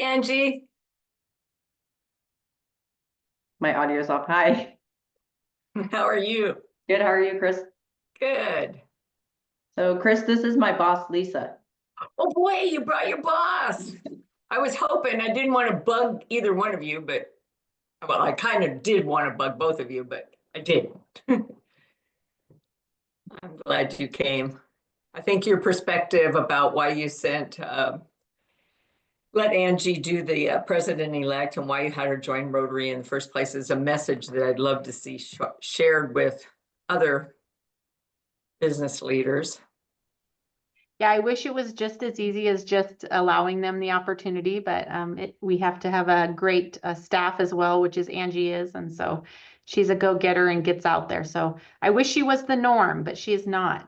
Angie, My audio's off. Hi. how are you? Good. How are you, Chris? Good. So, Chris, this is my boss, Lisa. Oh boy, you brought your boss. I was hoping I didn't want to bug either one of you, but well, I kind of did want to bug both of you, but I didn't. I'm glad you came. I think your perspective about why you sent let Angie do the president-elect and why you had her join Rotary in the first place is a message that I'd love to see shared with other business leaders. Yeah, I wish it was just as easy as just allowing them the opportunity, but we have to have a great staff as well, which is Angie is, and so she's a go-getter and gets out there. So I wish she was the norm, but she is not.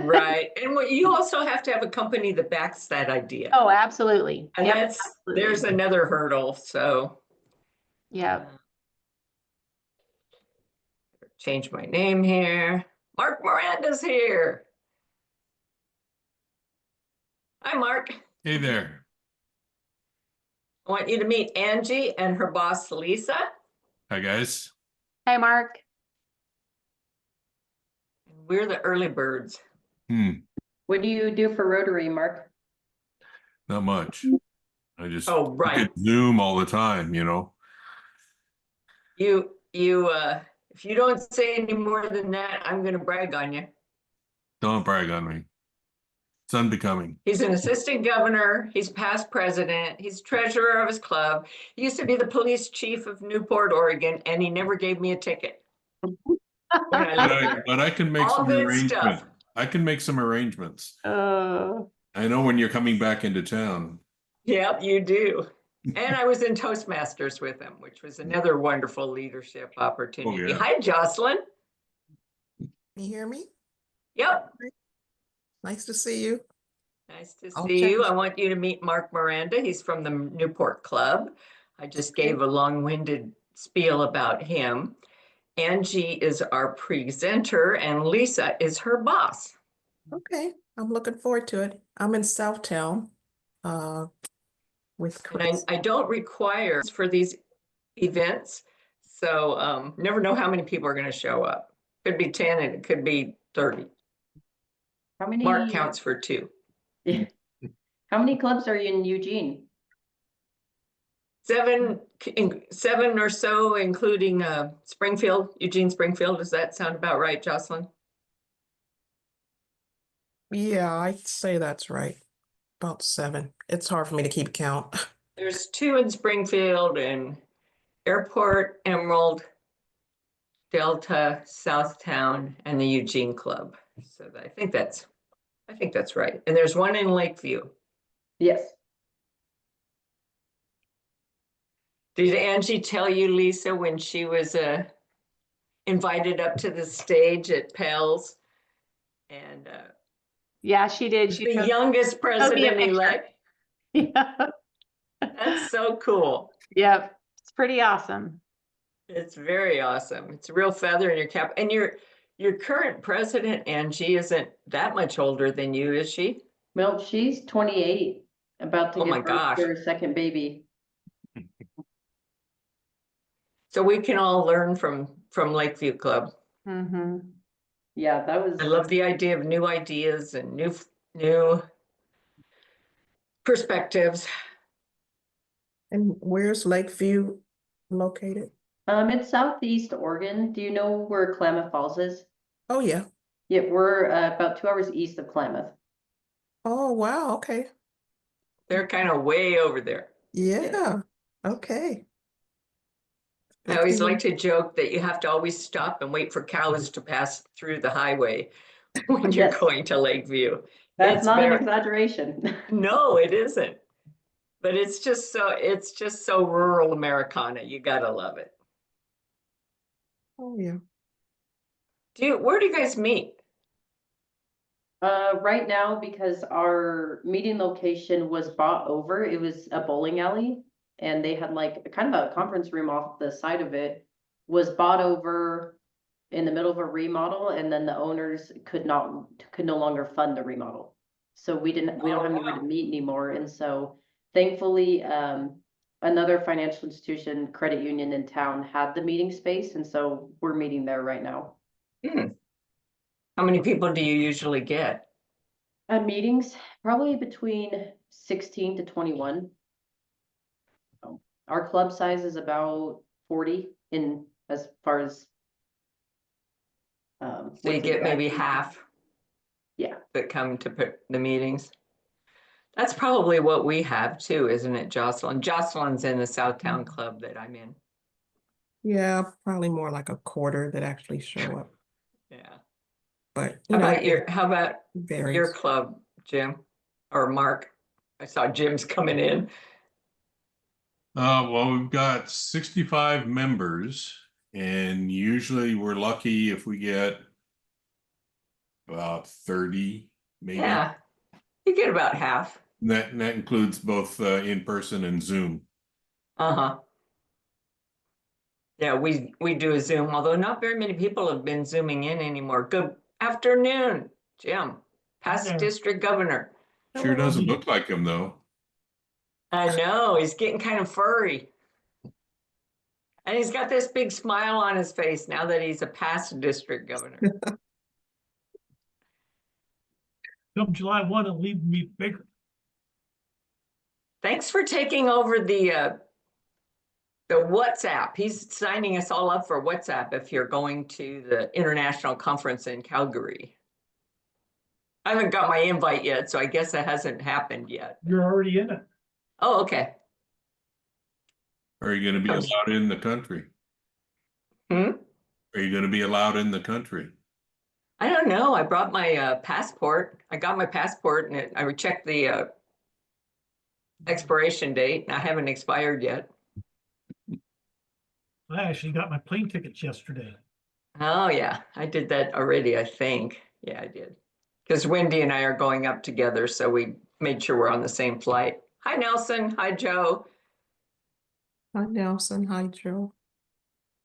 Right. And you also have to have a company that backs that idea. Oh, absolutely. And Yep, there's another hurdle. So yeah. Change my name here. Mark Miranda's here. Hi, Mark. Hey there. I want you to meet Angie and her boss, Lisa. Hi, guys. Hi, Mark. We're the early birds. What do you do for Rotary, Mark? Not much. I just Oh, look right. at Zoom all the time, you know. You if you don't say any more than that, I'm going to brag on you. Don't brag on me. It's unbecoming. He's an assistant governor. He's past president. He's treasurer of his club. He used to be the police chief of Newport, Oregon, and he never gave me a ticket. But I can make All some good arrangements. stuff. I can make some arrangements. Oh. I know when you're coming back into town. Yep, you do. And I was in Toastmasters with him, which was another wonderful leadership opportunity. Oh, yeah. Hi, Jocelyn. Can you hear me? Yep. Nice to see you. Nice to I'll see check you. this- I want you to meet Mark Miranda. He's from the Newport Club. I just gave a long-winded spiel about him. Angie is our presenter and Lisa is her boss. Okay, I'm looking forward to it. I'm in Southtown with And Chris. I don't require for these events. So never know how many people are going to show up. Could be 10 and it could be 30. How many? Mark counts for 2. How many clubs are you in Eugene? 7 or so, including Springfield, Eugene Springfield. Does that sound about right, Jocelyn? Yeah, I'd say that's right. About 7. It's hard for me to keep count. There's 2 in Springfield and Airport, Emerald, Delta, Southtown, and the Eugene Club. So I think that's right. And there's 1 in Lakeview. Yes. Did Angie tell you, Lisa, when she was invited up to the stage at Pell's? And Yeah, she did. She the took youngest me a picture. president-elect. Yeah. That's so cool. Yep. It's pretty awesome. It's very awesome. It's a real feather in your cap. And your current president, Angie, isn't that much older than you, is she? Well, she's 28, about to Oh my give birth gosh. to her second baby. So we can all learn from Lakeview Club. Mm-hmm. Yeah, that was. I love the idea of new ideas and new perspectives. And where's Lakeview located? It's Southeast Oregon. Do you know where Klamath Falls is? Oh, yeah. Yeah, we're about 2 hours east of Klamath. Oh, wow. Okay. They're kind of way over there. Yeah. Okay. I always like to joke that you have to always stop and wait for cows to pass through the highway when you're Yes. going to Lakeview. That's It's not an very- exaggeration. No, it isn't. But it's just so rural Americana. You gotta love it. Oh, yeah. Where do you guys meet? Right now, because our meeting location was bought over, it was a bowling alley. And they had like kind of a conference room off the side of it, was bought over in the middle of a remodel, and then the owners could no longer fund the remodel. So we don't have anywhere to meet anymore. And so thankfully, another financial institution, credit union in town had the meeting space, and so we're meeting there right now. How many people do you usually get? Meetings, probably between 16 to 21. Our club size is about 40 in as far as. So you what's get maybe exactly- half Yeah, that come to the meetings? That's probably what we have too, isn't it, Jocelyn? Jocelyn's in the Southtown Club that I'm in. Yeah, probably more like a quarter that actually show up, Yeah. but How you know, about how about it varies. your club, Jim or Mark? I saw Jim's coming in. Well, we've got 65 members, and usually we're lucky if we get about 30, maybe. Yeah, you get about half. That includes both in person and Zoom. Uh-huh. Yeah, we do a Zoom, although not very many people have been Zooming in anymore. Good afternoon, Jim, past there. district governor. Sure doesn't look like him though. I know, he's getting kind of furry. And he's got this big smile on his face now that he's a past district governor. Come July 1, it'll even be bigger. Thanks for taking over the WhatsApp. He's signing us all up for WhatsApp if you're going to the international conference in Calgary. I haven't got my invite yet, so I guess it hasn't happened yet. You're already in it. Oh, okay. Are you going to be allowed in the country? Hmm? Are you going to be allowed in the country? I don't know. I brought my passport. I got my passport and I checked the expiration date and I haven't expired yet. I actually got my plane tickets yesterday. Oh, yeah. I did that already, I think. Yeah, I did. Because Wendy and I are going up together, so we made sure we're on the same flight. Hi, Nelson. Hi, Joe. Hi, Nelson. Hi, Joe.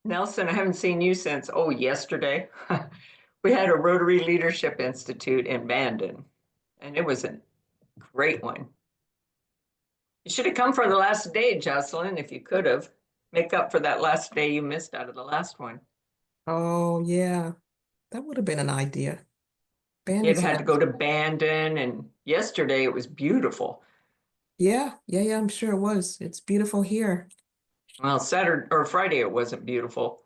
Nelson, I haven't seen you since, yesterday. We had a Rotary Leadership Institute in Bandon, and it was a great one. You should have come for the last day, Jocelyn, if you could have. Make up for that last day you missed out of the last one. Oh, yeah, that would have been an idea. You'd Bandon's had a- to go to Bandon, and yesterday it was beautiful. Yeah, I'm sure it was. It's beautiful here. Well, Saturday or Friday, it wasn't beautiful.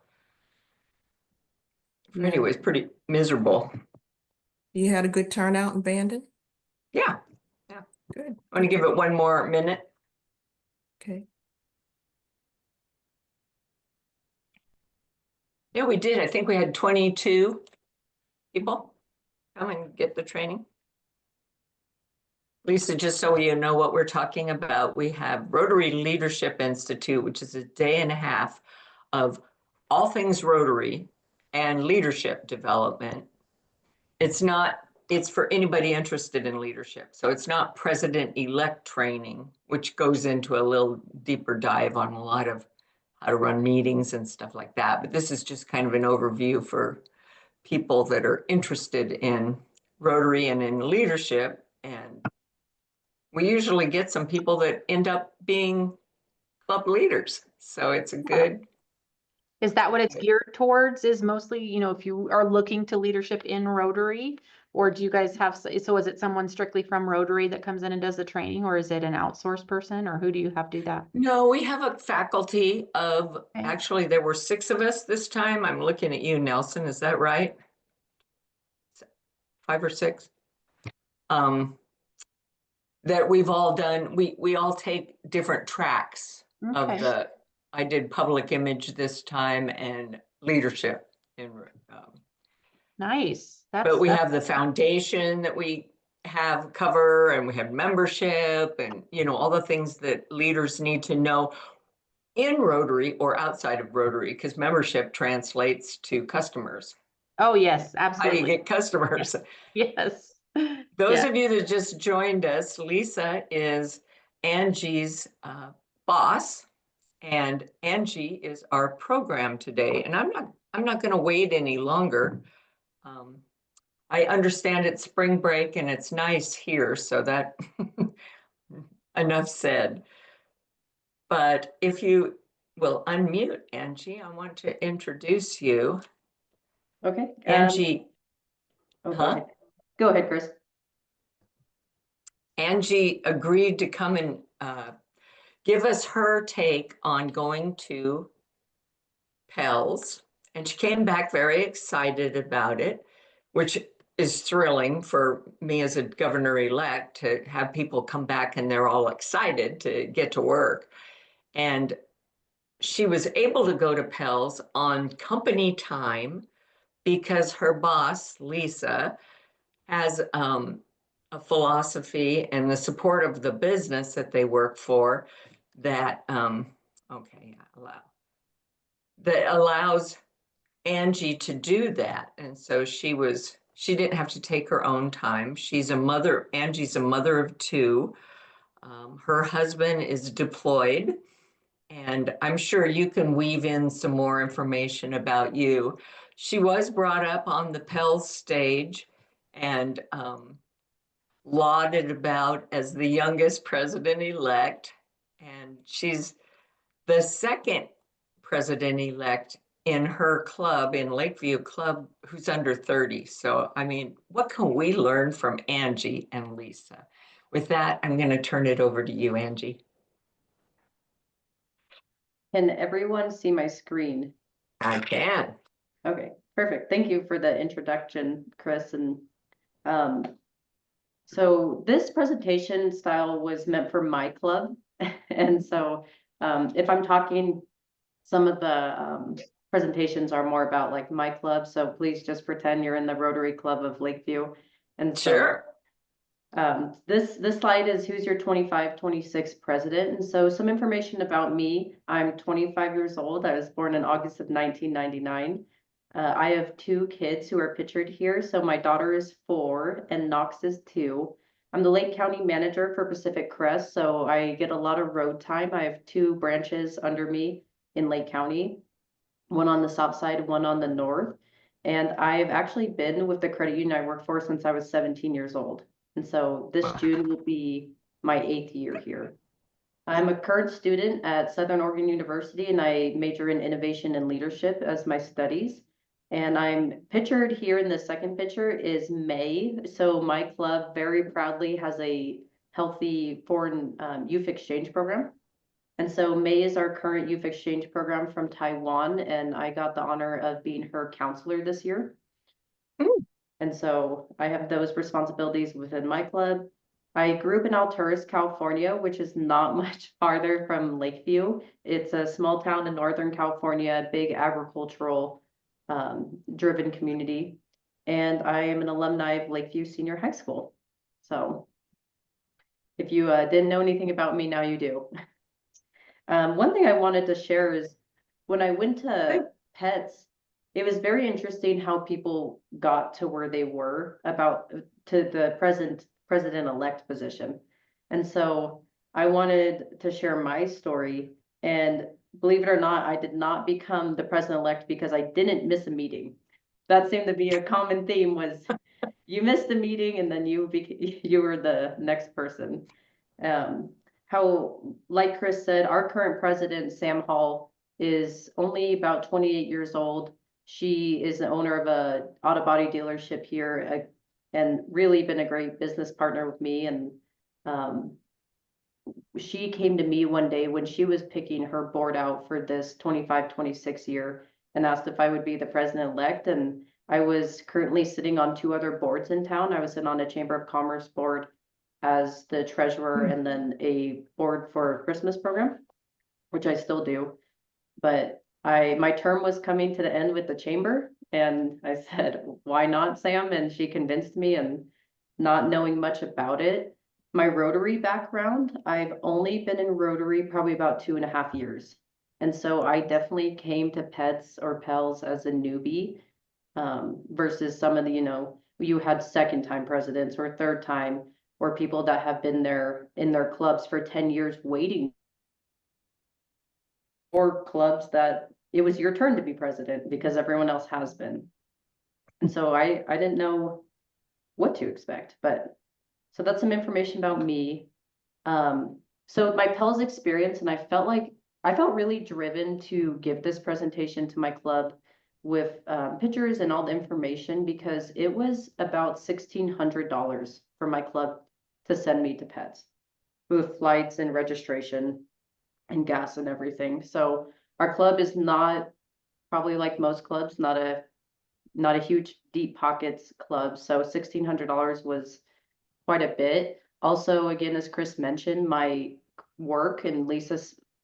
Friday Yeah. was pretty miserable. You had a good turnout in Bandon? Yeah. Good. Want to give it one more minute? Okay. Yeah, we did. I think we had 22 people come and get the training. Lisa, just so you know what we're talking about, we have Rotary Leadership Institute, which is a day and a half of all things Rotary and leadership development. It's for anybody interested in leadership. So it's not president-elect training, which goes into a little deeper dive on a lot of how to run meetings and stuff like that. But this is just kind of an overview for people that are interested in Rotary and in leadership. And we usually get some people that end up being club leaders. So it's a good. Is that what it's geared towards, is mostly, if you are looking to leadership in Rotary? Or do you guys have, so is it someone strictly from Rotary that comes in and does the training, or is it an outsourced person, or who do you have do that? No, we have a faculty of, Okay. actually, there were 6 of us this time. I'm looking at you, Nelson, is that right? 5 or 6? That we've all done, we all take different tracks of Okay. I did public image this time and leadership. Nice. But we have the foundation that we have cover, and we have membership and, all the things that leaders need to know in Rotary or outside of Rotary, because membership translates to customers. Oh, yes, How do you absolutely. get customers? Yes. Those Yeah. of you that just joined us, Lisa is Angie's boss, and Angie is our program today. And I'm not going to wait any longer. I understand it's spring break and it's nice here, so that enough said. But if you will unmute Angie, I want to introduce you. Okay. Angie, Oh, go huh? ahead. Go ahead, Chris. Angie agreed to come and give us her take on going to Pels. And she came back very excited about it, which is thrilling for me as a governor-elect to have people come back and they're all excited to get to work. And she was able to go to Pels on company time because her boss, Lisa, has a philosophy and the support of the business that they work for that that allows Angie to do that. And so she didn't have to take her own time. Angie's a mother of two. Her husband is deployed, and I'm sure you can weave in some more information about you. She was brought up on the Pels stage and lauded about as the youngest president-elect, and she's the second president-elect in her club, in Lakeview Club, who's under 30. So, I mean, what can we learn from Angie and Lisa? With that, I'm going to turn it over to you, Angie. Can everyone see my screen? I can. Okay, perfect. Thank you for the introduction, Chris. And so this presentation style was meant for my club. And so if I'm talking, some of the presentations are more about like my club. So please just pretend you're in the Rotary Club of Lakeview. And so Sure. this slide is who's your 25-26 president. And so some information about me. I'm 25 years old. I was born in August of 1999. I have two kids who are pictured here. So my daughter is 4 and Knox is 2. I'm the Lake County manager for Pacific Crest, so I get a lot of road time. I have 2 branches under me in Lake County, one on the south side, one on the north. And I've actually been with the credit union I work for since I was 17 years old. And so this June will be my 8th year here. I'm a current student at Southern Oregon University, and I major in innovation and leadership as my studies. And I'm pictured here in the second picture is May. So my club very proudly has a healthy foreign youth exchange program. And so May is our current youth exchange program from Taiwan, and I got the honor of being her counselor this year. And so I have those responsibilities within my club. I grew up in Alturas, California, which is not much farther from Lakeview. It's a small town in Northern California, big agricultural driven community. And I am an alumni of Lakeview Senior High School. So if you didn't know anything about me, now you do. One thing I wanted to share is when I went to PETS, it was very interesting how people got to where they were to the president-elect position. And so I wanted to share my story, and believe it or not, I did not become the president-elect because I didn't miss a meeting. That seemed to be a common theme, was you missed a meeting and then you were the next person. Like Chris said, our current president, Sam Hall, is only about 28 years old. She is the owner of a auto body dealership here, and really been a great business partner with me. And she came to me one day when she was picking her board out for this 25-26 year and asked if I would be the president-elect. And I was currently sitting on 2 other boards in town. I was sitting on a Chamber of Commerce board as the treasurer, and then a board for Christmas program, which I still do. But my term was coming to the end with the chamber, and I said, why not, Sam? And she convinced me, and not knowing much about it. My Rotary background, I've only been in Rotary probably about 2.5 years. And so I definitely came to PETS or PELS as a newbie, versus some of the, you had 2nd-time presidents or 3rd-time, or people that have been there in their clubs for 10 years waiting, or clubs that it was your turn to be president because everyone else has been. And so I didn't know what to expect, but so that's some information about me. So my Pels experience, and I felt really driven to give this presentation to my club with pictures and all the information because it was about $1,600 for my club to send me to Pets with flights and registration and gas and everything. So our club is not probably like most clubs, not a huge deep pockets club. So $1,600 was quite a bit. Also, again, as Chris mentioned, my work and Lisa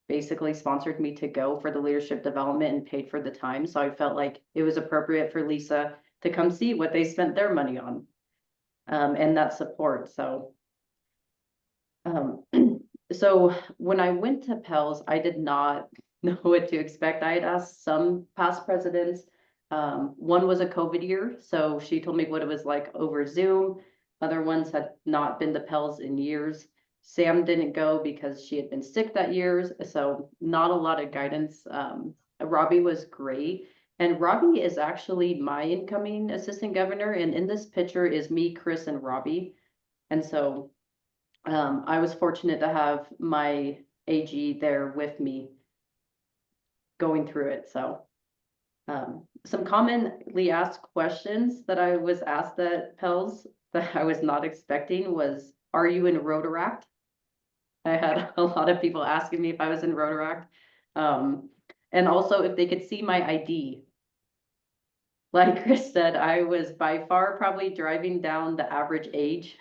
basically sponsored me to go for the leadership development and paid for the time. So I felt like it was appropriate for Lisa to come see what they spent their money on, and that support. So, so when I went to Pels, I did not know what to expect. I had asked some past presidents. One was a COVID year, so she told me what it was like over Zoom. Other ones had not been to Pels in years. Sam didn't go because she had been sick that year, so not a lot of guidance. Robbie was great. And Robbie is actually my incoming assistant governor. And in this picture is me, Chris, and Robbie. And so I was fortunate to have my AG there with me going through it. So some commonly asked questions that I was asked at Pels that I was not expecting was, are you in Rotaract? I had a lot of people asking me if I was in Rotaract. And also if they could see my ID. Like Chris said, I was by far probably driving down the average age.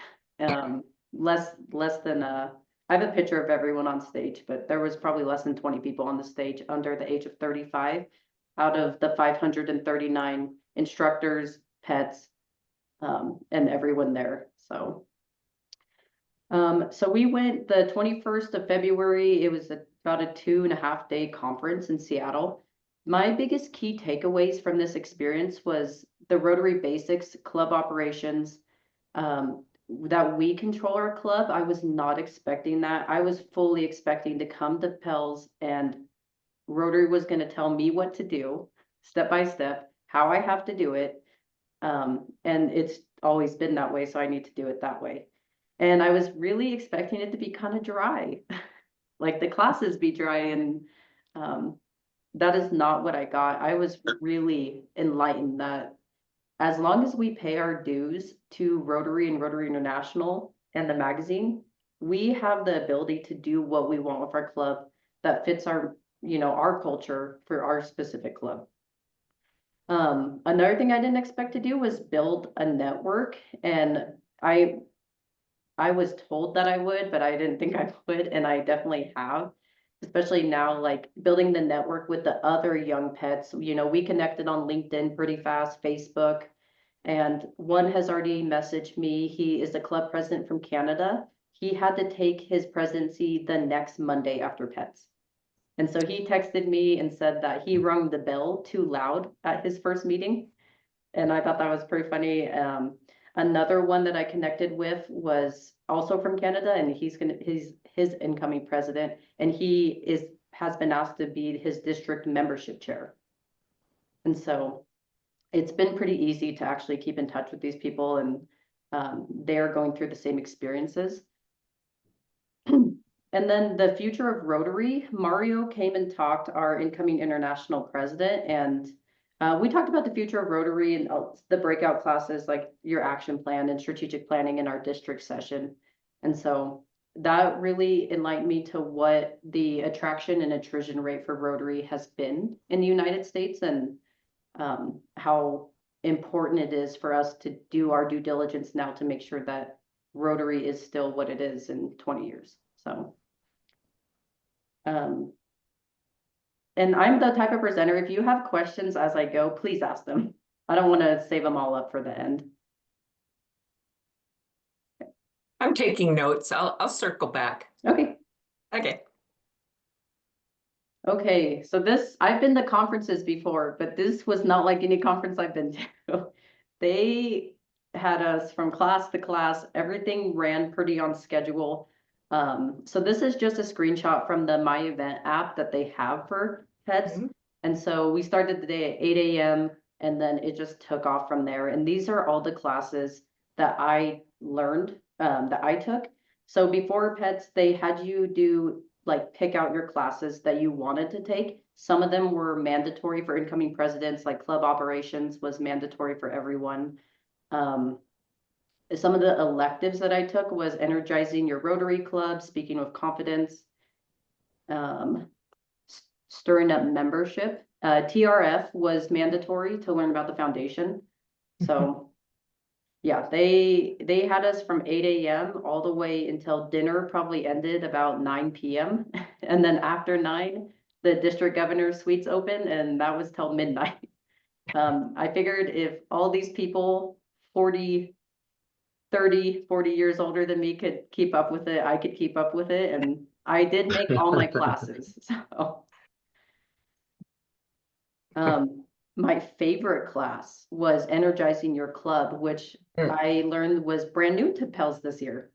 Less than I have a picture of everyone on stage, but there was probably less than 20 people on the stage under the age of 35 out of the 539 instructors, pets, and everyone there. So we went the 21st of February. It was about a 2.5 day conference in Seattle. My biggest key takeaways from this experience was the Rotary basics, club operations, that we control our club. I was not expecting that. I was fully expecting to come to Pels and Rotary was going to tell me what to do step by step, how I have to do it. And it's always been that way, so I need to do it that way. And I was really expecting it to be kind of dry, like the classes be dry, and that is not what I got. I was really enlightened that as long as we pay our dues to Rotary and Rotary International and the magazine, we have the ability to do what we want with our club that fits our, our culture for our specific club. Another thing I didn't expect to do was build a network, and I was told that I would, but I didn't think I would, and I definitely have. Especially now, like building the network with the other young pets. We connected on LinkedIn pretty fast, Facebook, and one has already messaged me. He is a club president from Canada. He had to take his presidency the next Monday after Pets. And so he texted me and said that he rung the bell too loud at his first meeting. And I thought that was pretty funny. Another one that I connected with was also from Canada, and he's his incoming president, and he has been asked to be his district membership chair. And so it's been pretty easy to actually keep in touch with these people, and they're going through the same experiences. And then the future of Rotary, Mario came and talked, our incoming international president, and we talked about the future of Rotary and the breakout classes, like your action plan and strategic planning in our district session. And so that really enlightened me to what the attraction and attrition rate for Rotary has been in the United States, and how important it is for us to do our due diligence now to make sure that Rotary is still what it is in 20 years. So, and I'm the type of presenter, if you have questions as I go, please ask them. I don't want to save them all up for the end. I'm taking notes. I'll circle back. Okay. Okay. Okay, so I've been to conferences before, but this was not like any conference I've been to. They had us from class to class. Everything ran pretty on schedule. So this is just a screenshot from the My Event app that they have for pets. Mm-hmm. And so we started the day at 8 a.m. and then it just took off from there. And these are all the classes that I learned, that I took. So before pets, they had you do like pick out your classes that you wanted to take. Some of them were mandatory for incoming presidents, like club operations was mandatory for everyone. Some of the electives that I took was energizing your Rotary Club, speaking with confidence, stirring up membership. TRF was mandatory to learn about the foundation. So yeah, they had us from 8 a.m. all the way until dinner probably ended about 9 p.m. And then after 9, the district governor's suites open, and that was till midnight. I figured if all these people 30, 40 years older than me could keep up with it, I could keep up with it. And I did make all my classes. So my favorite class was Energizing Your Club, which I learned was brand new to Pels this year.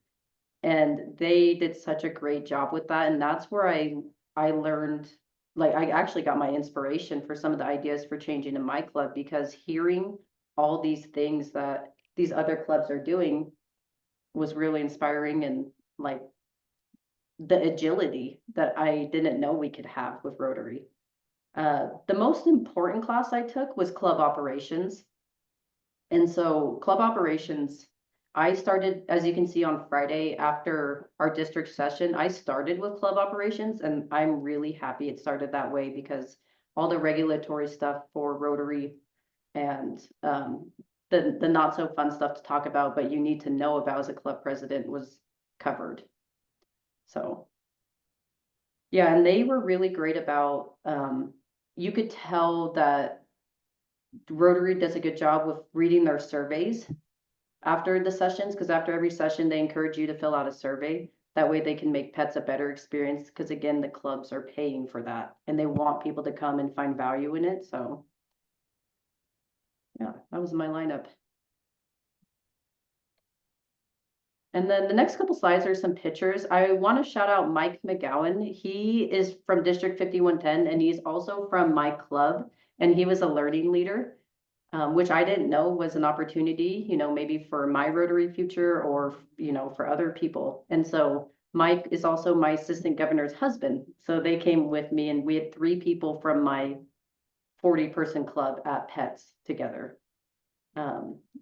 And they did such a great job with that. And that's where I learned, like, I actually got my inspiration for some of the ideas for changing in my club, because hearing all these things that these other clubs are doing was really inspiring, and like the agility that I didn't know we could have with Rotary. The most important class I took was club operations. And so club operations, I started, as you can see on Friday after our district session, I started with club operations, and I'm really happy it started that way, because all the regulatory stuff for Rotary and the not so fun stuff to talk about, but you need to know about as a club president, was covered. So yeah, and they were really great about, you could tell that Rotary does a good job with reading their surveys after the sessions, because after every session, they encourage you to fill out a survey. That way they can make pets a better experience, because again, the clubs are paying for that and they want people to come and find value in it. So yeah, that was my lineup. And then the next couple slides are some pictures. I want to shout out Mike McGowan. He is from District 5110, and he's also from my club, and he was a learning leader, which I didn't know was an opportunity, you know, maybe for my Rotary future, or, you know, for other people. And so Mike is also my assistant governor's husband. So they came with me, and we had 3 people from my 40-person club at Pets together.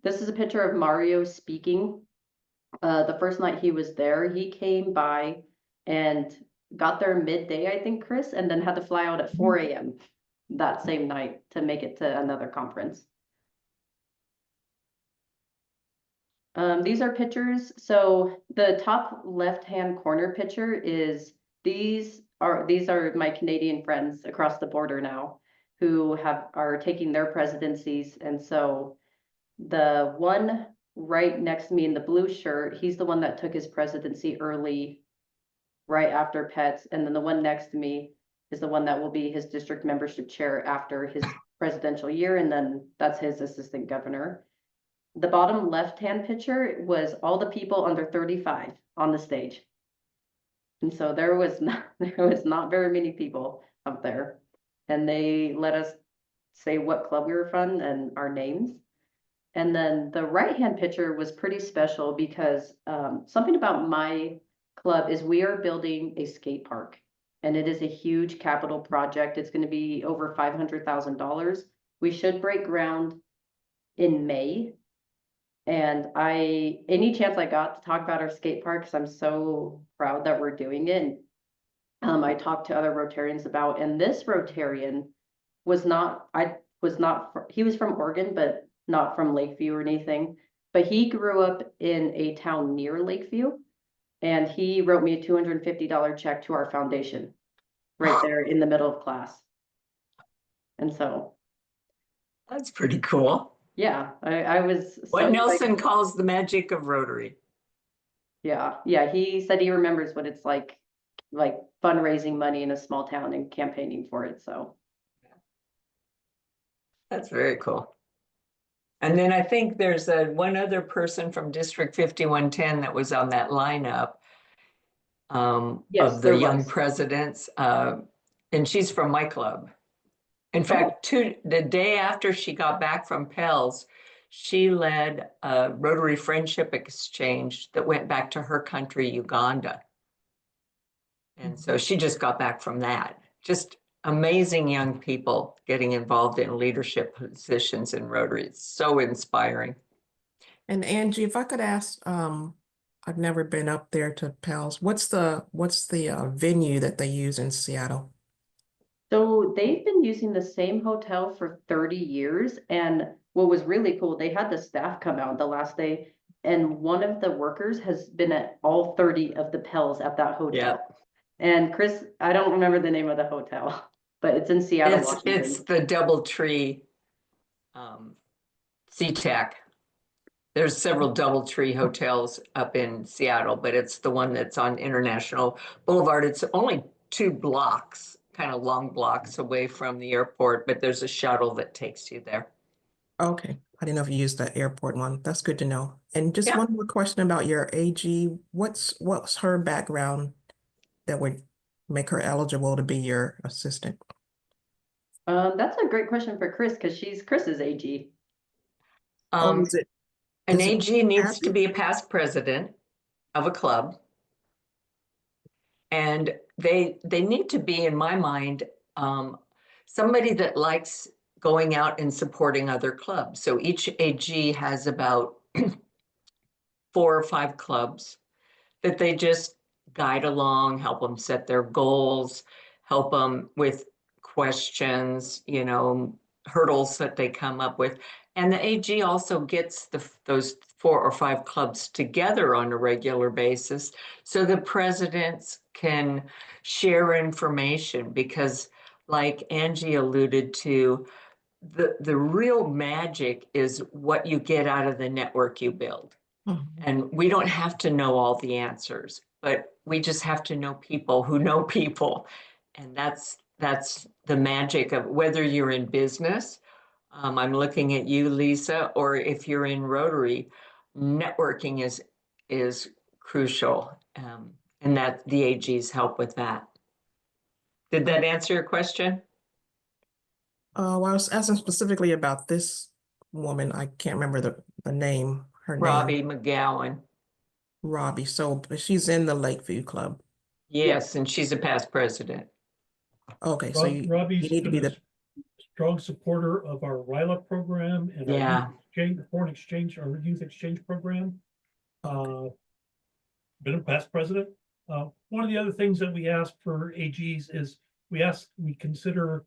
This is a picture of Mario speaking. The first night he was there, he came by and got there midday, I think, Chris, and then had to fly out at 4 a.m. that same night to make it to another conference. These are pictures. So the top left-hand corner picture is, these are my Canadian friends across the border now, who are taking their presidencies. And so the one right next to me in the blue shirt, he's the one that took his presidency early, right after Pets. And then the one next to me is the one that will be his district membership chair after his presidential year. And then that's his assistant governor. The bottom left-hand picture was all the people under 35 on the stage. And so there was not very many people up there. And they let us say what club we were from and our names. And then the right-hand picture was pretty special, because something about my club is we are building a skate park, and it is a huge capital project. It's going to be over $500,000. We should break ground in May. And any chance I got to talk about our skate park, because I'm so proud that we're doing it. And, I talked to other Rotarians about, and this Rotarian was he was from Oregon, but not from Lakeview or anything, but he grew up in a town near Lakeview, and he wrote me a $250 check to our foundation right there in the middle of class. And so That's pretty cool. yeah, I was What so Nelson excited. calls the magic of Rotary. Yeah, he said he remembers what it's like fundraising money in a small town and campaigning for it. So That's very cool. And then I think there's one other person from District 5110 that was on that lineup yes, of there the young was. presidents, and she's from my club. In fact, the day after she got back from Pels, She led a Rotary Friendship Exchange that went back to her country, Uganda. And so she just got back from that. Just amazing young people getting involved in leadership positions in Rotary. It's so inspiring. And Angie, if I could ask, I've never been up there to PALS. What's the venue that they use in Seattle? So they've been using the same hotel for 30 years. And what was really cool, they had the staff come out the last day, and one of the workers has been at all 30 of the PELs at that hotel. And Chris, I don't remember the name of the hotel, but it's in Seattle, It's Washington. the DoubleTree SeaTac. There's several DoubleTree hotels up in Seattle, but it's the one that's on International Boulevard. It's only 2 blocks, kind of long blocks away from the airport, but there's a shuttle that takes you there. Okay, I didn't know if you used the airport one. That's good to know. And just Yeah. one more question about your AG. What's her background that would make her eligible to be your assistant? That's a great question for Chris, because she's Chris's AG. Oh, is it? An is it AG needs to happy? be a past president of a club. And they need to be, in my mind, somebody that likes going out and supporting other clubs. So each AG has about 4 or 5 clubs that they just guide along, help them set their goals, help them with questions, you know, hurdles that they come up with. And the AG also gets those 4 or 5 clubs together on a regular basis so the presidents can share information, because like Angie alluded to, the real magic is what you get out of the network you build. Mhm. And we don't have to know all the answers, but we just have to know people who know people. And that's the magic of whether you're in business. I'm looking at you, Lisa, or if you're in Rotary, networking is crucial, and that the AGs help with that. Did that answer your question? Well, I was asking specifically about this woman. I can't remember the name, her name, Robbie McGowan. Robbie. So but she's in the Lakeview Club. Yes, and she's a past president. Okay, so you Robbie's need to be been a the, strong supporter of our RILA program and our Yeah. youth exchange, foreign exchange, our youth exchange program. Been a past president. One of the other things that we ask for AGs is we consider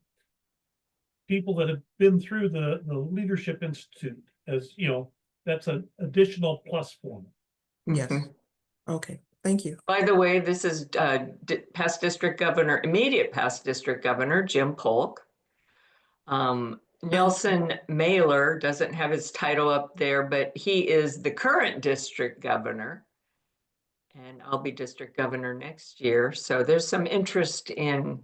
people that have been through the Leadership Institute, as you know, that's an additional plus for them. yes. Mhm. Okay, thank you. By the way, this is past district governor, immediate past district governor, Jim Polk. Nelson Mailer doesn't have his title up there, but he is the current district governor. And I'll be district governor next year. So there's some interest in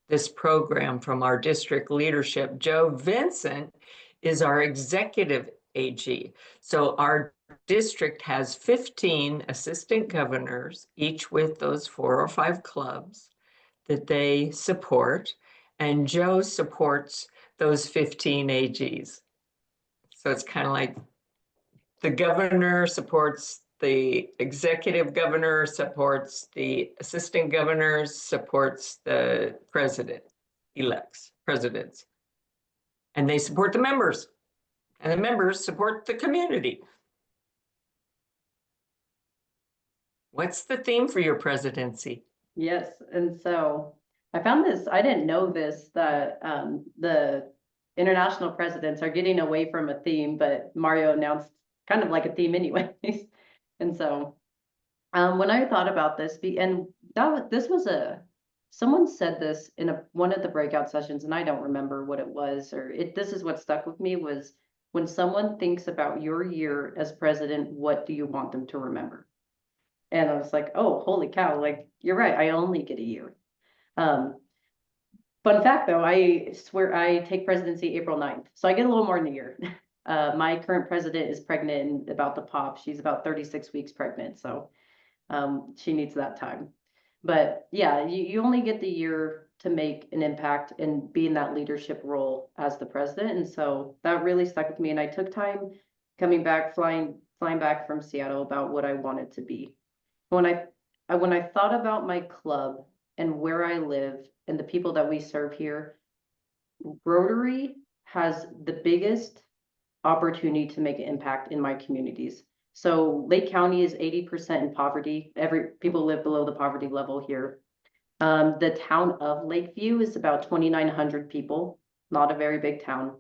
this program from our district leadership. Joe Vincent is our executive AG. So our district has 15 assistant governors, each with those 4 or 5 clubs that they support. And Joe supports those 15 AGs. So it's kind of like the governor supports the executive governor, supports the assistant governors, supports the presidents, and they support the members, and the members support the community. What's the theme for your presidency? Yes, and so I found this, I didn't know this, that the international presidents are getting away from a theme, but Mario announced kind of like a theme anyways. And so when I thought about this, someone said this in one of the breakout sessions, and I don't remember what it was, this is what stuck with me, was when someone thinks about your year as president, what do you want them to remember? And I was like, oh, holy cow, like, you're right, I only get a year. Fun fact though, I swear I take presidency April 9th, so I get a little more than a year. My current president is pregnant and about to pop. She's about 36 weeks pregnant, so she needs that time. But yeah, you only get the year to make an impact and be in that leadership role as the president. And so that really stuck with me. And I took time coming back, flying back from Seattle about what I wanted to be. When I thought about my club and where I live and the people that we serve here, Rotary has the biggest opportunity to make an impact in my communities. So Lake County is 80% in poverty. People live below the poverty level here. The town of Lakeview is about 2,900 people, not a very big town.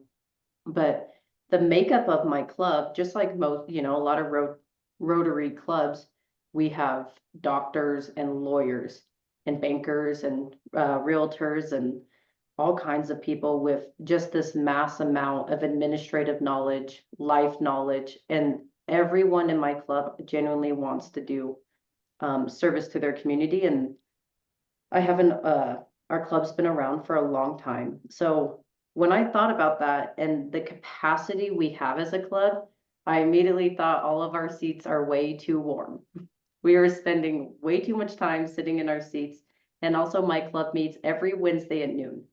But the makeup of my club, just like most, a lot of Rotary clubs, we have doctors and lawyers and bankers and realtors and all kinds of people with just this mass amount of administrative knowledge, life knowledge, and everyone in my club genuinely wants to do service to their community. And I haven't, our club's been around for a long time. So when I thought about that and the capacity we have as a club, I immediately thought all of our seats are way too warm. We are spending way too much time sitting in our seats. And also my club meets every Wednesday at noon.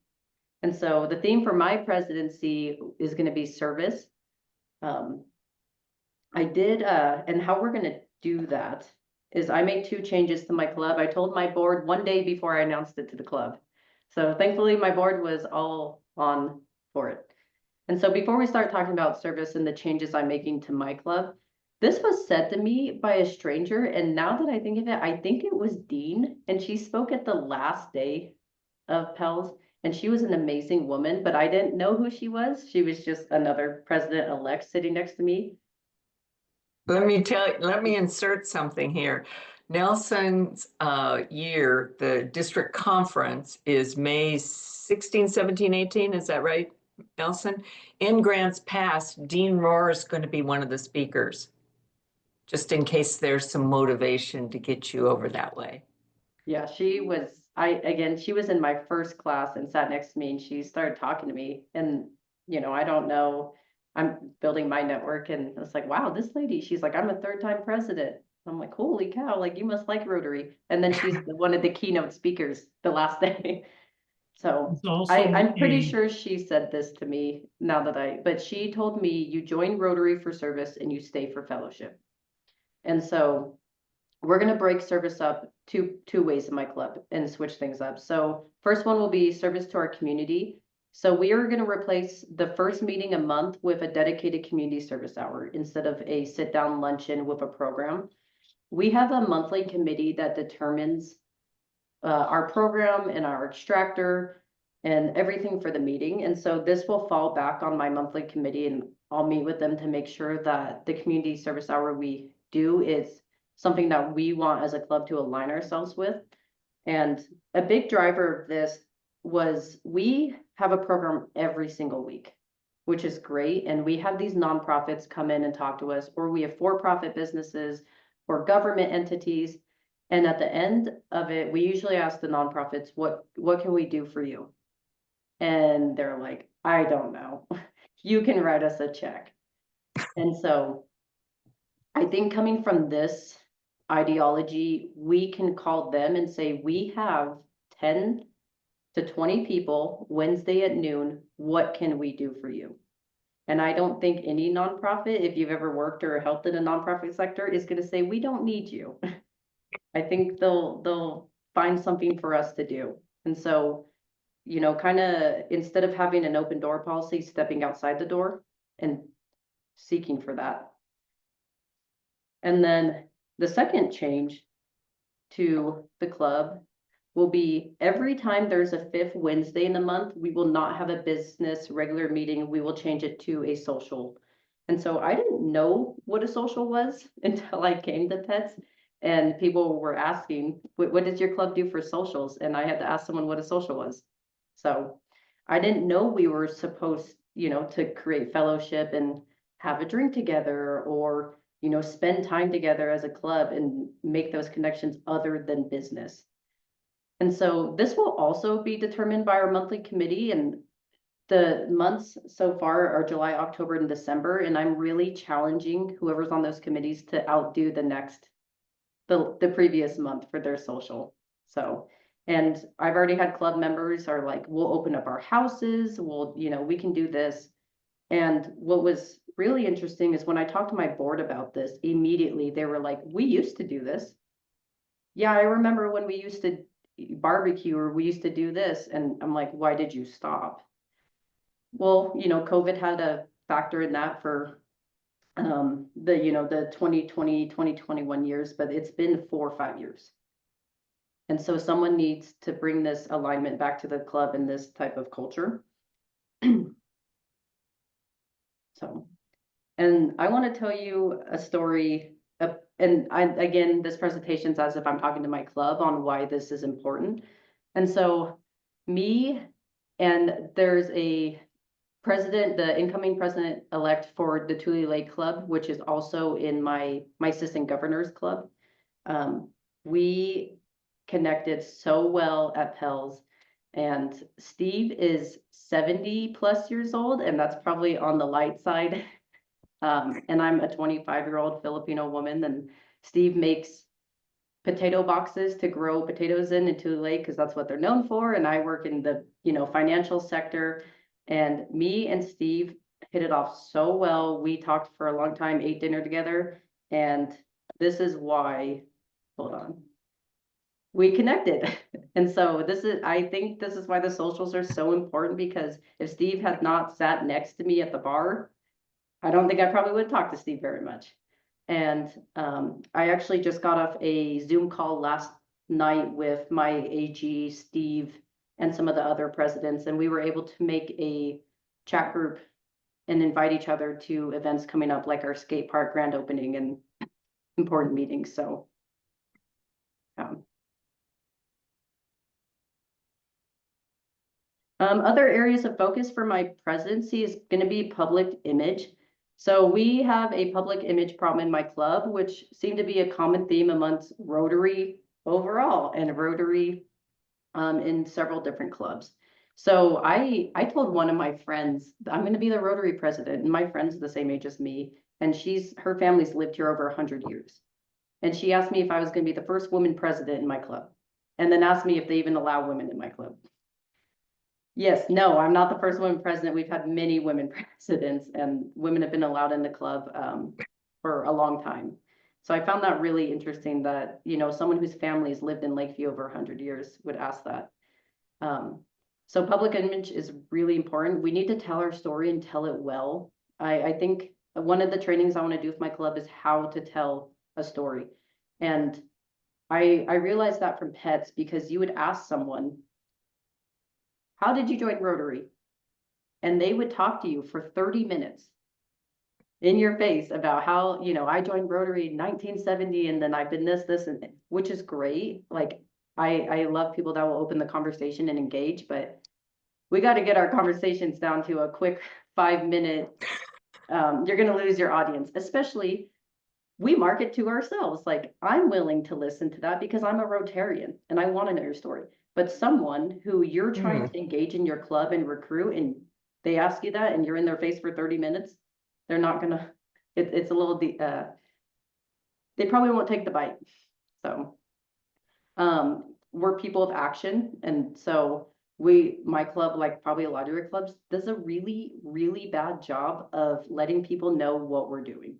And so the theme for my presidency is going to be service. I did, and how we're going to do that is I made 2 changes to my club. I told my board one day before I announced it to the club. So thankfully my board was all on for it. And so before we start talking about service and the changes I'm making to my club, this was said to me by a stranger. And now that I think of it, I think it was Dean, and she spoke at the last day of PELS. And she was an amazing woman, but I didn't know who she was. She was just another president-elect sitting next to me. Let me insert something here. Nelson's year, the district conference is May 16, 17, 18, is that right, Nelson? In grants past, Dean Rohr is going to be one of the speakers, just in case there's some motivation to get you over that way. Yeah, she was, she was in my first class and sat next to me, and she started talking to me. And, I don't know, I'm building my network, and it's like, wow, this lady, she's like, I'm a 3rd-time president. I'm like, holy cow, like, you must like Rotary. And then she's one of the keynote speakers the last day. So It's also I'm pretty a- sure she said this to me but she told me, you join Rotary for service and you stay for fellowship. And so we're going to break service up two ways in my club and switch things up. So first one will be service to our community. So we are going to replace the first meeting a month with a dedicated community service hour instead of a sit down luncheon with a program. We have a monthly committee that determines our program and our extractor and everything for the meeting. And so this will fall back on my monthly committee, and I'll meet with them to make sure that the community service hour we do is something that we want as a club to align ourselves with. And a big driver of this was we have a program every single week, which is great. And we have these nonprofits come in and talk to us, or we have for-profit businesses or government entities. And at the end of it, we usually ask the nonprofits, what can we do for you? And they're like, I don't know. You can write us a check. And so I think coming from this ideology, we can call them and say, we have 10 to 20 people Wednesday at noon. What can we do for you? And I don't think any nonprofit, if you've ever worked or helped in a nonprofit sector, is going to say, we don't need you. I think they'll find something for us to do. And so, kind of instead of having an open door policy, stepping outside the door and seeking for that. And then the second change to the club will be every time there's a 5th Wednesday in the month, we will not have a business regular meeting. We will change it to a social. And so I didn't know what a social was until I came to PETS, and people were asking, what does your club do for socials? And I had to ask someone what a social was. So I didn't know we were supposed, to create fellowship and have a drink together, or spend time together as a club and make those connections other than business. And so this will also be determined by our monthly committee, and the months so far are July, October, and December. And I'm really challenging whoever's on those committees to outdo the previous month for their social. So, and I've already had club members are like, we'll open up our houses. We can do this. And what was really interesting is when I talked to my board about this, immediately they were like, we used to do this. Yeah, I remember when we used to barbecue or we used to do this. And I'm like, why did you stop? Well, COVID had a factor in that for the 2020, 2021 years, but it's been 4 or 5 years. And so someone needs to bring this alignment back to the club and this type of culture. So, and I want to tell you a story of, and again, this presentation's as if I'm talking to my club on why this is important. And so me and there's a president, the incoming president-elect for the Tule Lake Club, which is also in my assistant governor's club. We connected so well at Pels, and Steve is 70+ years old, and that's probably on the light side. And I'm a 25-year-old Filipino woman, and Steve makes potato boxes to grow potatoes in Tule Lake because that's what they're known for. And I work in the, financial sector. And me and Steve hit it off so well. We talked for a long time, ate dinner together. And this is why, hold on, we connected. And so I think this is why the socials are so important, because if Steve had not sat next to me at the bar, I don't think I probably would talk to Steve very much. And I actually just got off a Zoom call last night with my AG, Steve, and some of the other presidents, and we were able to make a chat group and invite each other to events coming up, like our skate park grand opening and important meetings. So other areas of focus for my presidency is going to be public image. So we have a public image problem in my club, which seemed to be a common theme amongst Rotary overall and Rotary in several different clubs. So I told one of my friends, I'm going to be the Rotary president, and my friend's the same age as me, and her family's lived here over 100 years. And she asked me if I was going to be the first woman president in my club, and then asked me if they even allow women in my club. Yes, no, I'm not the first woman president. We've had many women presidents, and women have been allowed in the club for a long time. So I found that really interesting that, someone whose family has lived in Lakeview over 100 years would ask that. So public image is really important. We need to tell our story and tell it well. I think one of the trainings I want to do with my club is how to tell a story. And I realized that from pets, because you would ask someone, how did you join Rotary? And they would talk to you for 30 minutes in your face about how, I joined Rotary in 1970, and then I've been this, and which is great. Like, I love people that will open the conversation and engage, but we got to get our conversations down to a quick 5-minute, you're going to lose your audience, especially we market to ourselves. Like, I'm willing to listen to that because I'm a Rotarian and I want to know your story. But someone who you're trying to engage in your club and recruit, and they ask you that and you're in their face for 30 minutes, they're not gonna, it's a little, they probably won't take the bite. So, we're people of action. And so my club, like probably a lot of your clubs, does a really, really bad job of letting people know what we're doing.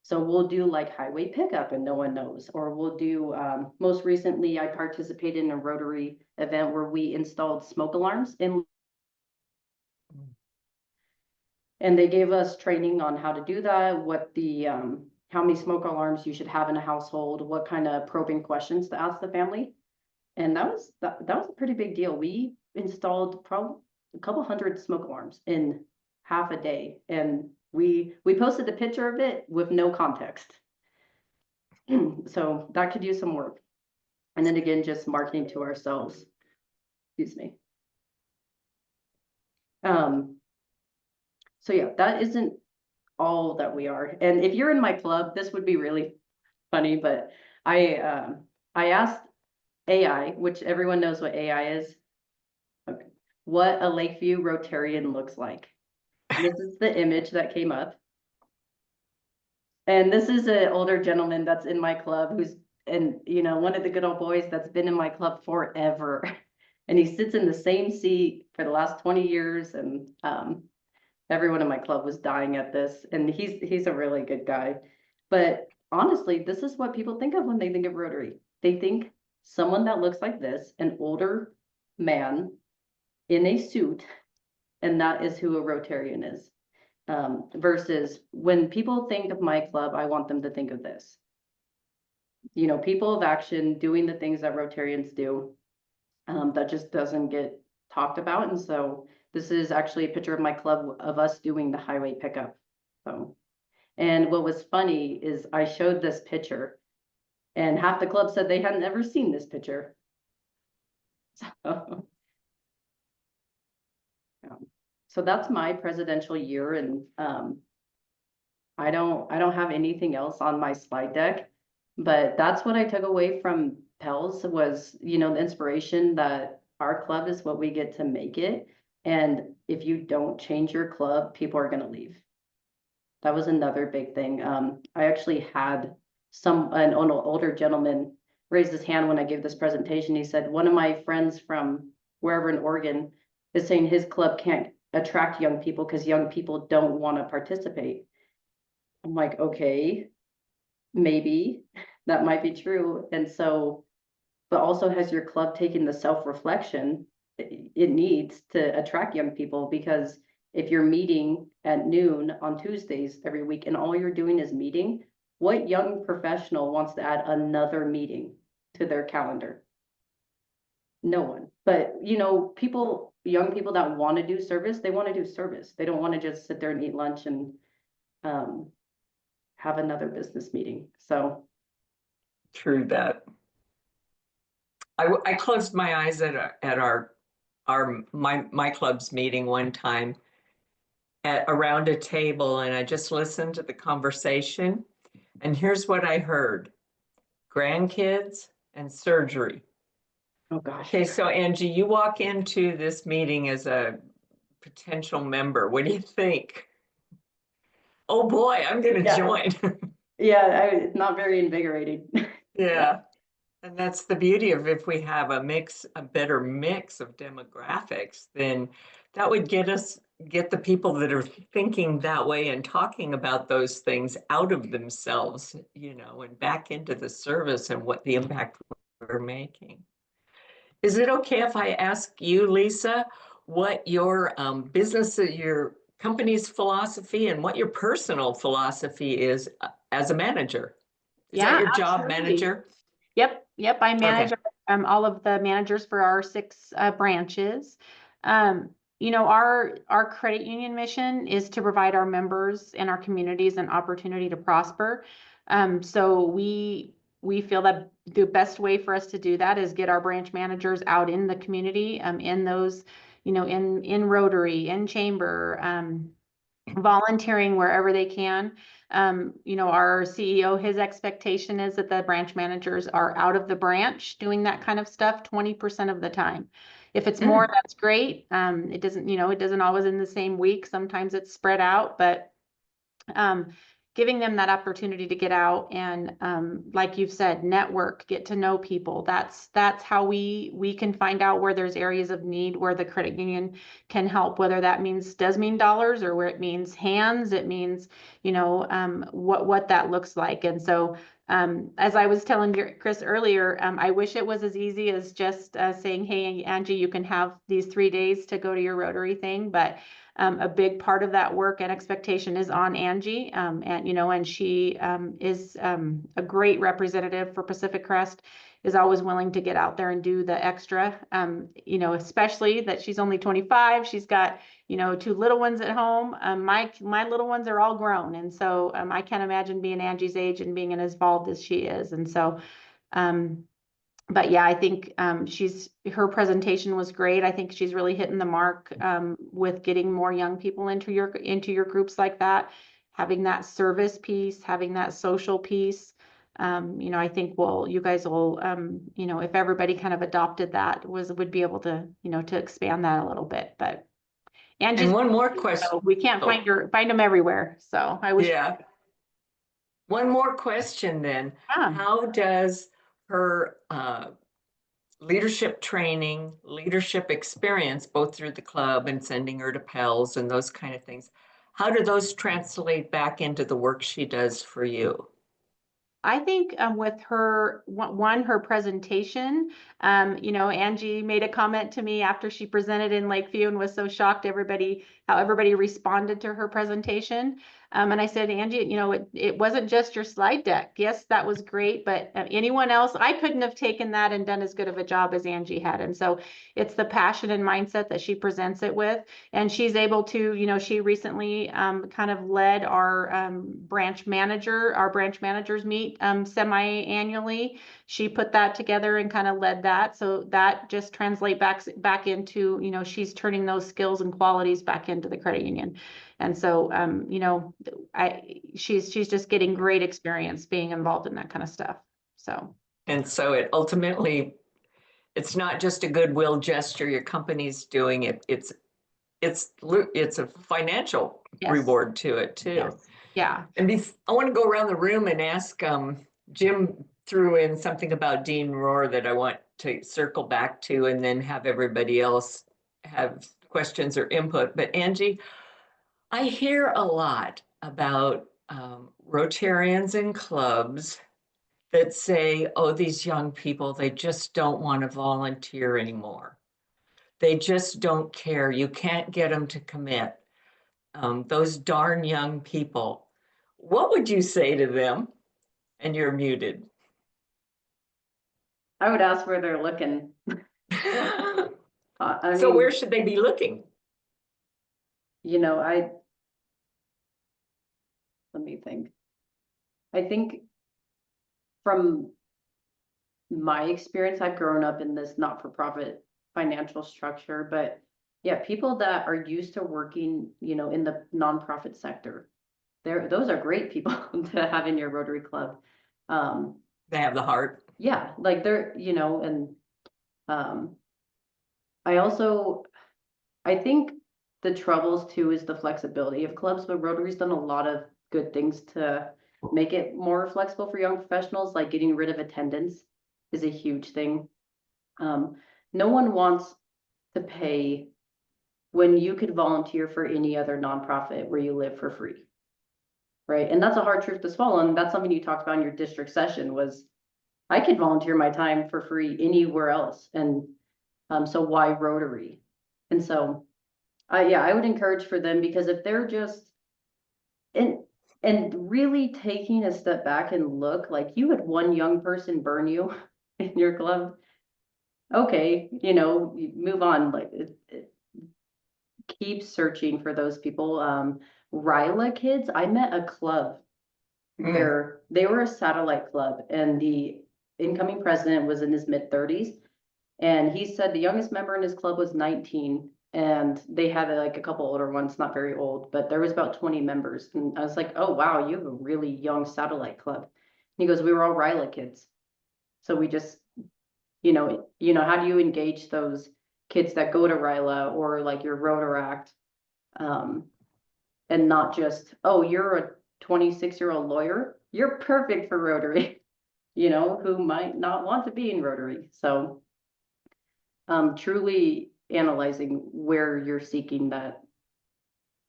So we'll do like highway pickup and no one knows, or we'll do, most recently I participated in a Rotary event where we installed smoke alarms and they gave us training on how to do that, what the, how many smoke alarms you should have in a household, what kind of probing questions to ask the family. And that was a pretty big deal. We installed probably a couple hundred smoke alarms in half a day, and we posted a picture of it with no context. So that could use some work. And then again, just marketing to ourselves. Excuse me. So yeah, that isn't all that we are. And if you're in my club, this would be really funny, but I asked AI, which everyone knows what AI is, okay, what a Lakeview Rotarian looks like. This is the image that came up. And this is an older gentleman that's in my club who's, and one of the good old boys that's been in my club forever. And he sits in the same seat for the last 20 years. And Everyone in my club was dying at this, and he's a really good guy. But honestly, this is what people think of when they think of Rotary. They think someone that looks like this, an older man in a suit, and that is who a Rotarian is. Versus when people think of my club, I want them to think of this. You know, people of action doing the things that Rotarians do. That just doesn't get talked about. And so this is actually a picture of my club of us doing the highway pickup. So, and what was funny is I showed this picture and half the club said they hadn't ever seen this picture. So, so that's my presidential year, and I don't have anything else on my slide deck, but that's what I took away from Pels was, you know, the inspiration that our club is what we get to make it. And if you don't change your club, people are gonna leave. That was another big thing. I actually had an older gentleman raise his hand when I gave this presentation. He said, one of my friends from wherever in Oregon is saying his club can't attract young people because young people don't want to participate. I'm like, okay, maybe that might be true. And so, but also has your club taken the self-reflection it needs to attract young people? Because if you're meeting at noon on Tuesdays every week and all you're doing is meeting, what young professional wants to add another meeting to their calendar? No one. But you know, young people that want to do service, they want to do service. They don't want to just sit there and eat lunch and have another business meeting. So True that. I closed my eyes at my club's meeting one time around a table, and I just listened to the conversation. And here's what I heard: grandkids and surgery. oh gosh. Okay, so Angie, you walk into this meeting as a potential member. What do you think? Oh boy, I'm gonna Yeah. join. Yeah, it's not very invigorating. Yeah. And that's the beauty of if we have a better mix of demographics, then that would get the people that are thinking that way and talking about those things out of themselves, you know, and back into the service and what the impact we're making. Is it okay if I ask you, Lisa, what your your company's philosophy and what your personal philosophy is as a manager? Is that Yeah, your job, absolutely. manager? Yep, I manage all of the managers for our 6 branches. You know, our credit union mission is to provide our members and our communities an opportunity to prosper. So we feel that the best way for us to do that is get our branch managers out in the community, in those, you know, in Rotary, in Chamber, volunteering wherever they can. You know, our CEO, his expectation is that the branch managers are out of the branch doing that kind of stuff 20% of the time. If it's more, that's great. It doesn't, you know, it doesn't always in the same week. Sometimes it's spread out, but giving them that opportunity to get out and, like you've said, network, get to know people. That's how we can find out where there's areas of need where the credit union can help, whether that does mean dollars or where it means hands, it means, you know, what that looks like. And so, as I was telling Chris earlier, I wish it was as easy as just saying, hey, Angie, you can have these 3 days to go to your Rotary thing, but a big part of that work and expectation is on Angie, and you know, and she is a great representative for Pacific Crest, is always willing to get out there and do the extra, you know, especially that she's only 25. She's got, you know, 2 little ones at home. My little ones are all grown, and so I can't imagine being Angie's age and being as involved as she is, and so. But yeah, I think her presentation was great. I think she's really hitting the mark with getting more young people into your groups like that, having that service piece, having that social piece. You know, I think you guys will, you know, if everybody kind of adopted that, would be able to, you know, to expand that a little bit. But And one more question. so we can't find them everywhere. So I wish. Yeah. One more question then. Yeah. How does her leadership training, leadership experience, both through the club and sending her to Pels and those kind of things. How do those translate back into the work she does for you? I think with her her presentation, Angie made a comment to me after she presented in Lakeview and was so shocked how everybody responded to her presentation. And I said, Angie, it wasn't just your slide deck. Yes, that was great, but anyone else, I couldn't have taken that and done as good of a job as Angie had. And so it's the passion and mindset that she presents it with. And she's able to, she recently kind of led our branch managers meet semi-annually. She put that together and kind of led that. So that just translate back into, she's turning those skills and qualities back into the credit union. And so, she's just getting great experience being involved in that kind of stuff. So. And so it ultimately, it's not just a goodwill gesture your company's doing it. It's a financial Yes. reward to it too. Yes. Yeah. And I want to go around the room and ask, Jim threw in something about Dean Rohr that I want to circle back to, and then have everybody else have questions or input. But Angie, I hear a lot about Rotarians and clubs that say, oh, these young people, they just don't want to volunteer anymore. They just don't care. You can't get them to commit. Those darn young people. What would you say to them? And you're muted. I would ask where they're looking. I So mean, where should they be looking? let me think. I think from my experience, I've grown up in this not-for-profit financial structure, but yeah, people that are used to working, in the nonprofit sector, those are great people to have in your Rotary Club. They have the heart. Yeah, like they're, and I think the troubles too is the flexibility of clubs, but Rotary's done a lot of good things to make it more flexible for young professionals, like getting rid of attendance is a huge thing. No one wants to pay when you could volunteer for any other nonprofit where you live for free. Right. And that's a hard truth to swallow. And that's something you talked about in your district session was I could volunteer my time for free anywhere else. And so why Rotary? And so I would encourage for them, because if they're just and really taking a step back and look, like you had one young person burn you in your club. Okay, you move on, like keep searching for those people. Ryla Kids, I met a club where they were a satellite club, and the incoming president was in his mid-30s. And he said the youngest member in his club was 19, and they had like a couple older ones, not very old, but there was about 20 members. And I was like, oh, wow, you have a really young satellite club. And he goes, we were all Ryla Kids. So we just, how do you engage those kids that go to Ryla or like your Rotaract? And not just, oh, you're a 26-year-old lawyer, you're perfect for Rotary, who might not want to be in Rotary. So truly analyzing where you're seeking that.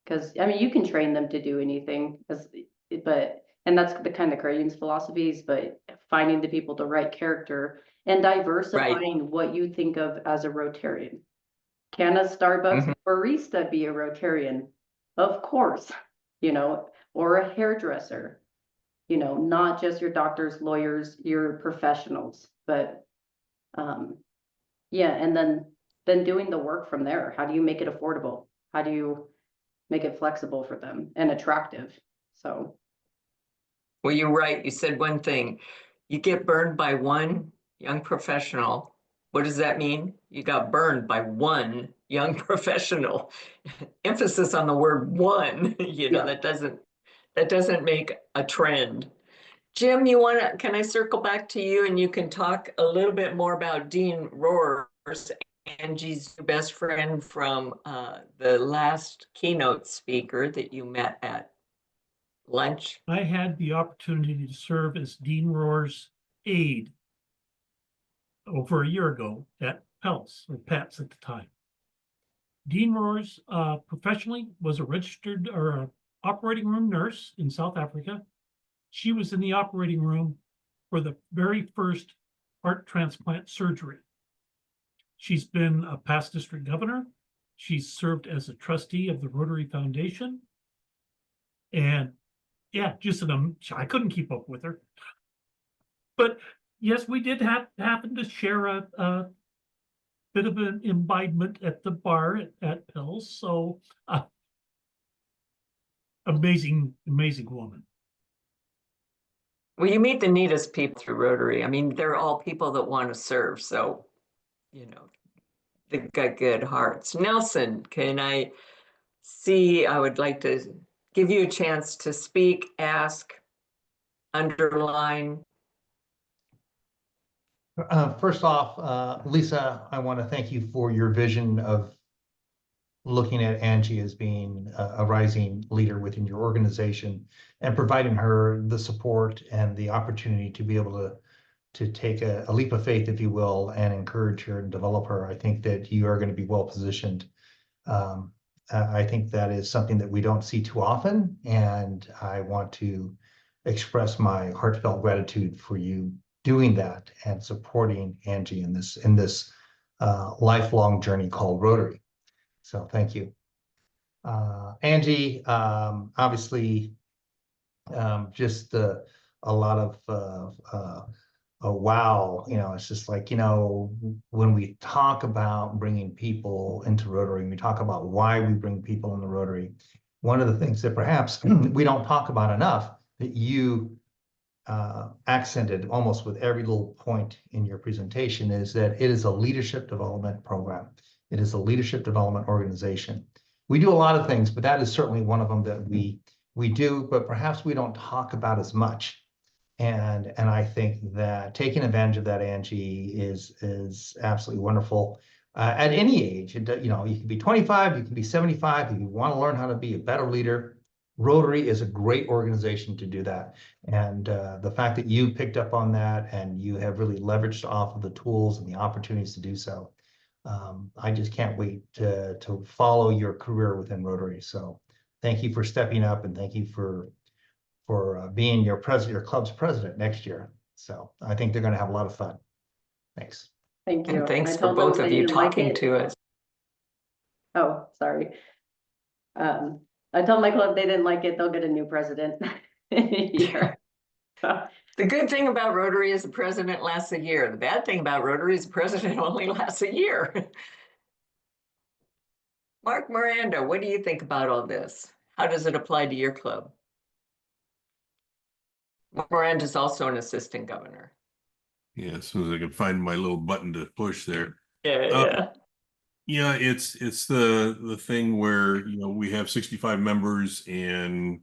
Because you can train them to do anything, and that's the kind of credit union's philosophies, but finding the people, the right character, and diversifying what you think of as a Rotarian. Can a Starbucks barista be a Rotarian? Of course, or a hairdresser, not just your doctors, lawyers, your professionals, but yeah, and then doing the work from there. How do you make it affordable? How do you make it flexible for them and attractive? So. Well, you're right. You said one thing. You get burned by one young professional. What does that mean? You got burned by one young professional. Emphasis on the word one, Yeah. that doesn't make a trend. Jim, can I circle back to you, and you can talk a little bit more about Dean Rohr, Angie's best friend from the last keynote speaker that you met at lunch? I had the opportunity to serve as Dean Rohr's aide over a year ago at Pels, or Pets at the time. Dean Roars, professionally was a registered or a operating room nurse in South Africa. She was in the operating room for the very first heart transplant surgery. She's been a past district governor. She's served as a trustee of the Rotary Foundation. And yeah, just I couldn't keep up with her. But yes, we did happen to share a bit of an imbibement at the bar at Pels. So amazing woman. Well, you meet the neatest people through Rotary. I mean, they're all people that want to serve. So, you know, they've got good hearts. Nelson, I would like to give you a chance to speak, ask, underline. First off, Lisa, I want to thank you for your vision of looking at Angie as being a rising leader within your organization and providing her the support and the opportunity to be able to take a leap of faith, if you will, and encourage her and develop her. I think that you are going to be well positioned. I think that is something that we don't see too often, and I want to express my heartfelt gratitude for you doing that and supporting Angie in this lifelong journey called Rotary. So thank you. Angie, obviously, just a lot of wow, it's just like, when we talk about bringing people into Rotary, and we talk about why we bring people into Rotary, one of the things that perhaps we don't talk about enough that you accented almost with every little point in your presentation is that it is a leadership development program. It is a leadership development organization. We do a lot of things, but that is certainly one of them that we do, but perhaps we don't talk about as much. And I think that taking advantage of that, Angie, is absolutely wonderful. At any age, you can be 25, you can be 75. If you want to learn how to be a better leader, Rotary is a great organization to do that. And the fact that you picked up on that and you have really leveraged off of the tools and the opportunities to do so, I just can't wait to follow your career within Rotary. So thank you for stepping up, and thank you for being your club's president next year. So I think they're going to have a lot of fun. Thanks. Thank you. And thanks I for told them both they of you didn't like talking it. to us. Oh, sorry. I told my club they didn't like it, they'll get a new president in a year. The good thing about Rotary is the president lasts a year. The bad thing about Rotary is the president only lasts a year. Mark Miranda, what do you think about all this? How does it apply to your club? Mark Miranda is also an assistant governor. Yeah, as soon as I can find my little button to push there. Yeah. Yeah, it's the thing where, we have 65 members and,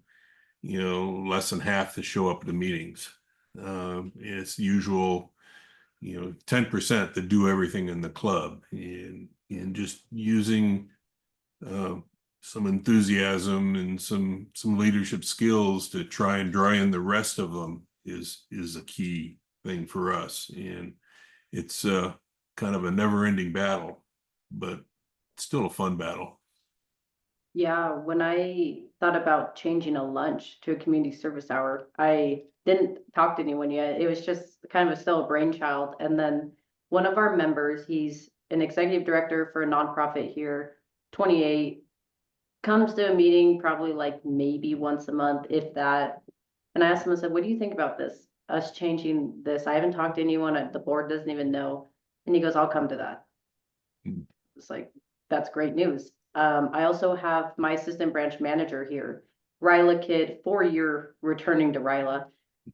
less than half that show up at the meetings. It's usual, 10% that do everything in the club, and just using some enthusiasm and some leadership skills to try and draw in the rest of them is a key thing for us. And it's kind of a never-ending battle, but still a fun battle. Yeah, when I thought about changing a lunch to a community service hour, I didn't talk to anyone yet. It was just kind of still a brainchild. And then one of our members, he's an executive director for a nonprofit here, 28, comes to a meeting probably like maybe once a month, if that. And I asked him, I said, what do you think about this? Us changing this? I haven't talked to anyone. The board doesn't even know. And he goes, I'll come to that. It's like, that's great news. I also have my assistant branch manager here, Ryla Kidd, 4-year returning to Ryla.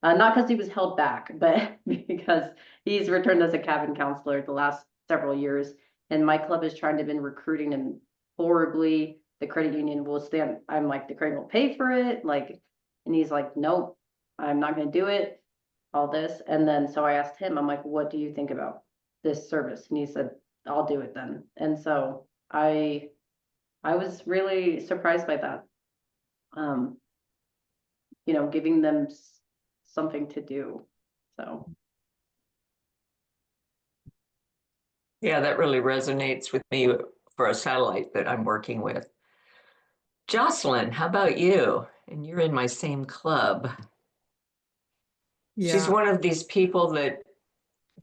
Not because he was held back, but because he's returned as a cabin counselor the last several years. And my club is trying to been recruiting him horribly. The credit union will stand. I'm like, the credit will pay for it. And he's like, nope, I'm not going to do it. All this. And then, so I asked him, I'm like, what do you think about this service? And he said, I'll do it then. And so I was really surprised by that. Giving them something to do. So. Yeah, that really resonates with me for a satellite that I'm working with. Jocelyn, how about you? And you're in my same club. She's Yeah, one of these people that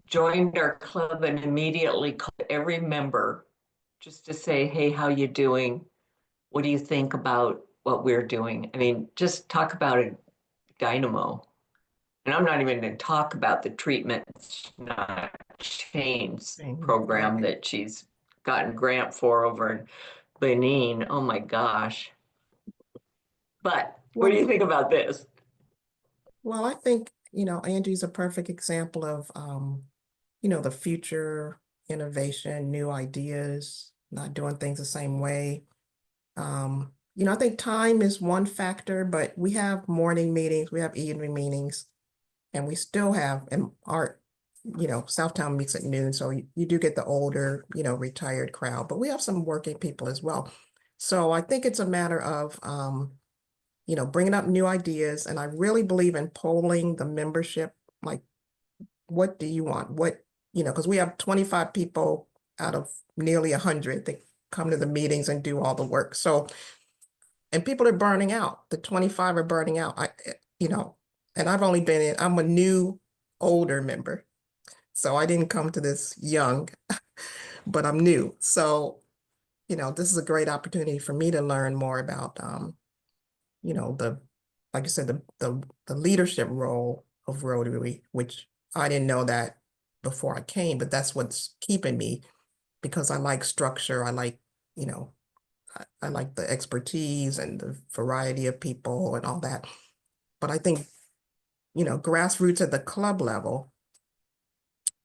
joined our club and immediately called every member just to say, hey, how you doing? What do you think about what we're doing? I mean, just talk about a dynamo. And I'm not even going to talk about the treatment not change program right. that she's gotten grant for over in Benin. Oh my gosh. But what do you Well, think about this? well, I think, Angie's a perfect example of, the future innovation, new ideas, not doing things the same way. I think time is one factor, but we have morning meetings, we have evening meetings, and we still have, and our, Southtown meets at noon, so you do get the older, retired crowd, but we have some working people as well. So I think it's a matter of, bringing up new ideas, and I really believe in polling the membership, like, what do you want? Because we have 25 people out of nearly 100 that come to the meetings and do all the work. So, and people are burning out. The 25 are burning out. And I've only been in, I'm a new older member. So I didn't come to this young, but I'm new. So, this is a great opportunity for me to learn more about, the, like you said, the leadership role of Rotary, which I didn't know that before I came, but that's what's keeping me, because I like structure. I like, you know, I like the expertise and the variety of people and all that. But I think, grassroots at the club level,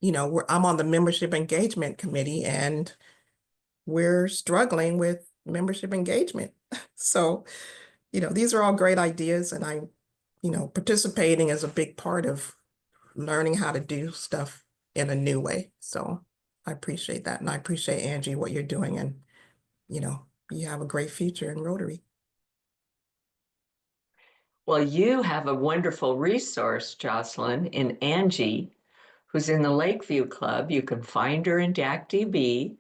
I'm on the membership engagement committee, and we're struggling with membership engagement. So, these are all great ideas, and participating is a big part of learning how to do stuff in a new way. So I appreciate that. And I appreciate, Angie, what you're doing. And, you have a great future in Rotary. Well, you have a wonderful resource, Jocelyn, in Angie, who's in the Lakeview Club. You can find her in DACDB,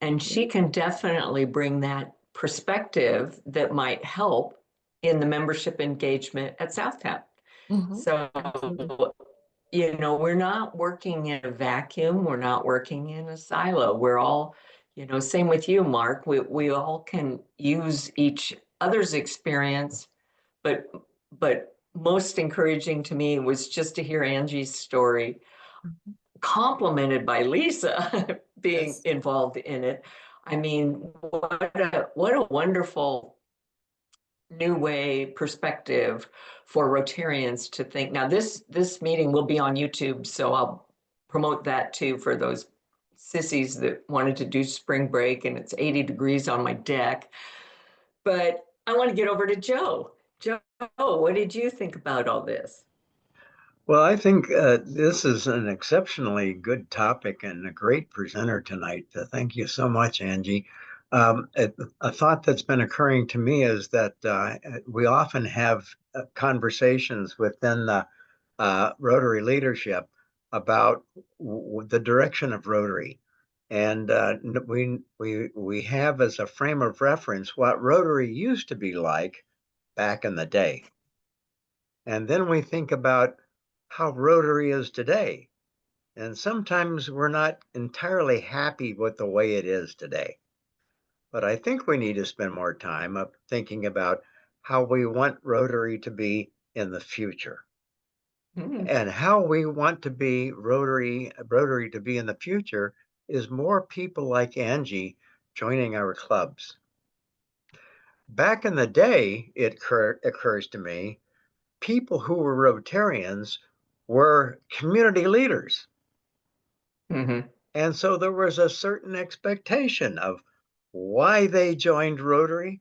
and she can definitely bring that perspective that might help in the membership engagement at Southtown. So, Absolutely. we're not working in a vacuum. We're not working in a silo. We're all, same with you, Mark. We all can use each other's experience, but most encouraging to me was just to hear Angie's story, complemented by Lisa being Yes. involved in it. I mean, what a wonderful new way perspective for Rotarians to think. Now, this meeting will be on YouTube, so I'll promote that too for those sissies that wanted to do spring break and it's 80 degrees on my deck. But I want to get over to Joe. Joe, what did you think about all this? Well, I think this is an exceptionally good topic and a great presenter tonight. Thank you so much, Angie. A thought that's been occurring to me is that we often have conversations within the Rotary leadership about the direction of Rotary. And we have as a frame of reference what Rotary used to be like back in the day. And then we think about how Rotary is today. And sometimes we're not entirely happy with the way it is today. But I think we need to spend more time up thinking about how we want Rotary to be in the future. And how we want to be Rotary to be in the future is more people like Angie joining our clubs. Back in the day, it occurs to me, people who were Rotarians were community leaders. Mm-hmm. And so there was a certain expectation of why they joined Rotary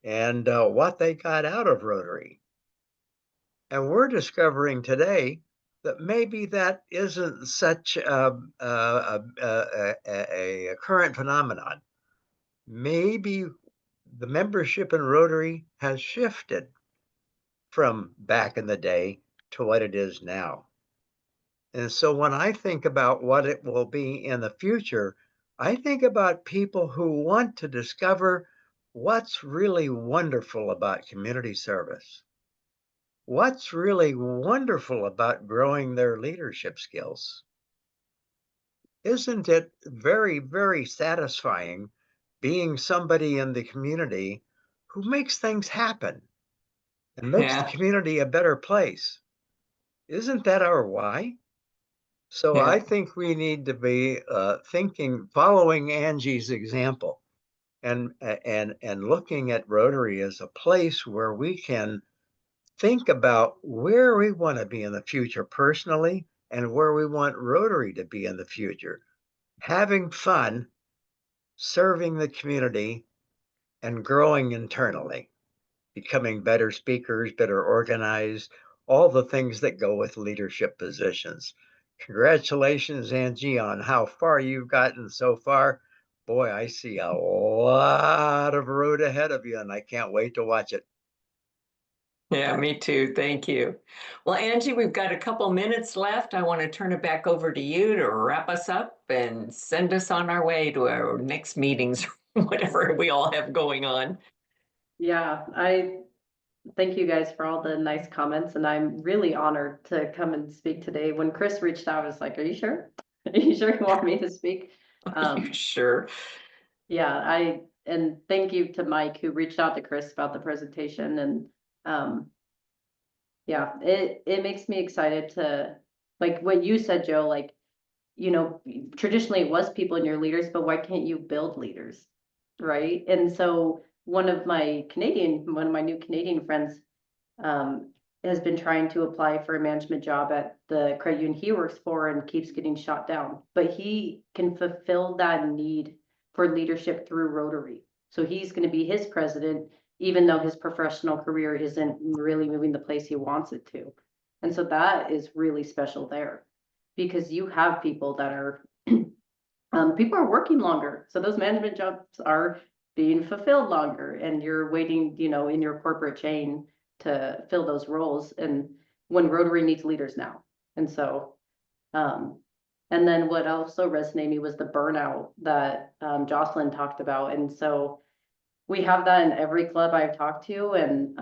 and what they got out of Rotary. And we're discovering today that maybe that isn't such a current phenomenon. Maybe the membership in Rotary has shifted from back in the day to what it is now. And so when I think about what it will be in the future, I think about people who want to discover what's really wonderful about community service. What's really wonderful about growing their leadership skills? Isn't it very, very satisfying being somebody in the community who makes things happen and makes the Yeah, community a better place? Isn't that our why? So yeah. I think we need to be following Angie's example, and looking at Rotary as a place where we can think about where we want to be in the future personally and where we want Rotary to be in the future. Having fun, serving the community, and growing internally, becoming better speakers, better organized, all the things that go with leadership positions. Congratulations, Angie, on how far you've gotten so far. Boy, I see a lot of road ahead of you, and I can't wait to watch it. Yeah, me too. Thank you. Well, Angie, we've got a couple minutes left. I want to turn it back over to you to wrap us up and send us on our way to our next meetings, whatever we all have going on. Yeah, I thank you guys for all the nice comments, and I'm really honored to come and speak today. When Chris reached out, I was like, "Are you sure? Are you sure you want me to speak?" Are you sure? Yeah, and thank you to Mike who reached out to Chris about the presentation, and yeah, it makes me excited to, like what you said, Joe, like, you know, traditionally it was people in your leaders, but why can't you build leaders? Right? And so one of my new Canadian friends has been trying to apply for a management job at the credit union he works for and keeps getting shot down. But he can fulfill that need for leadership through Rotary. So he's going to be his president, even though his professional career isn't really moving the place he wants it to. And so that is really special there, because you have people that are people are working longer. So those management jobs are being fulfilled longer, and you're waiting, you know, in your corporate chain to fill those roles. And when Rotary needs leaders now. And so, and then what also resonated me was the burnout that Jocelyn talked about. And so we have that in every club I've talked to. And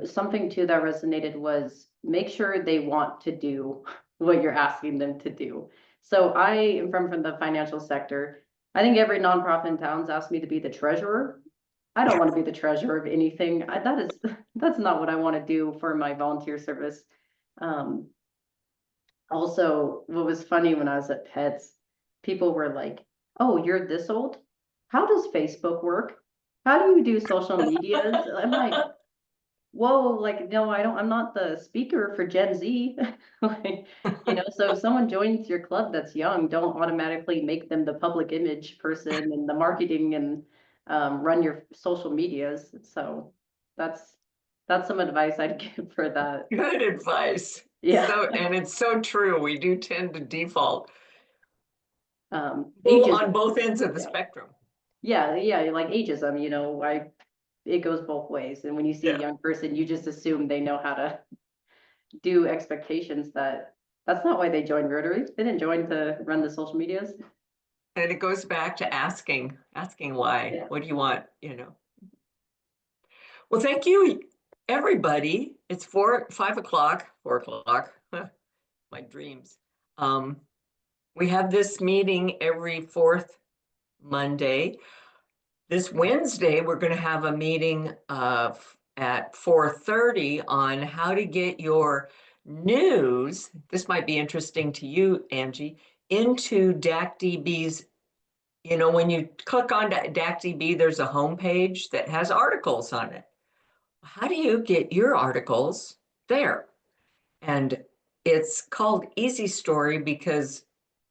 something too that resonated was make sure they want to do what you're asking them to do. So I am from the financial sector. I think every nonprofit in town's asked me to be the treasurer. I don't want to be the treasurer of anything. That's not what I want to do for my volunteer service. Also, what was funny when I was at Pets, people were like, "Oh, you're this old? How does Facebook work? How do you do social medias?" I'm like, whoa, like, no, I'm not the speaker for Gen Z. Like, you know, so if someone joins your club that's young, don't automatically make them the public image person and the marketing and run your social medias. So that's some advice I'd give for that. Good advice. Yeah. So, and it's so true. We do tend to default Ages. on both ends of the Yeah. spectrum. Yeah, like ageism, you know, it goes both ways. And when you see Yeah. a young person, you just assume they know how to do expectations that's not why they joined Rotary. They didn't join to run the social medias. And it goes back to asking why. Yeah. What do you want? You know. Well, thank you, everybody. It's 5 o'clock, 4 o'clock. My dreams. We have this meeting every fourth Monday. This Wednesday, we're going to have a meeting at 4:30 on how to get your news. This might be interesting to you, Angie, into DACDB's. You know, when you click on DACDB, there's a homepage that has articles on it. How do you get your articles there? And it's called Easy Story because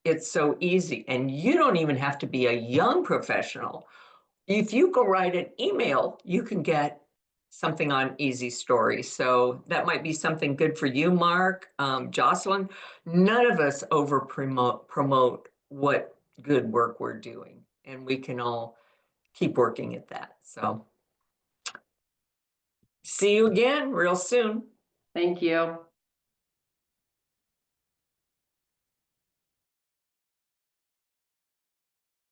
it's so easy. And you don't even have to be a young professional. If you go write an email, you can get something on Easy Story. So that might be something good for you, Mark, Jocelyn. None of us over promote what good work we're doing, and we can all keep working at that. So see you again real soon. Thank you.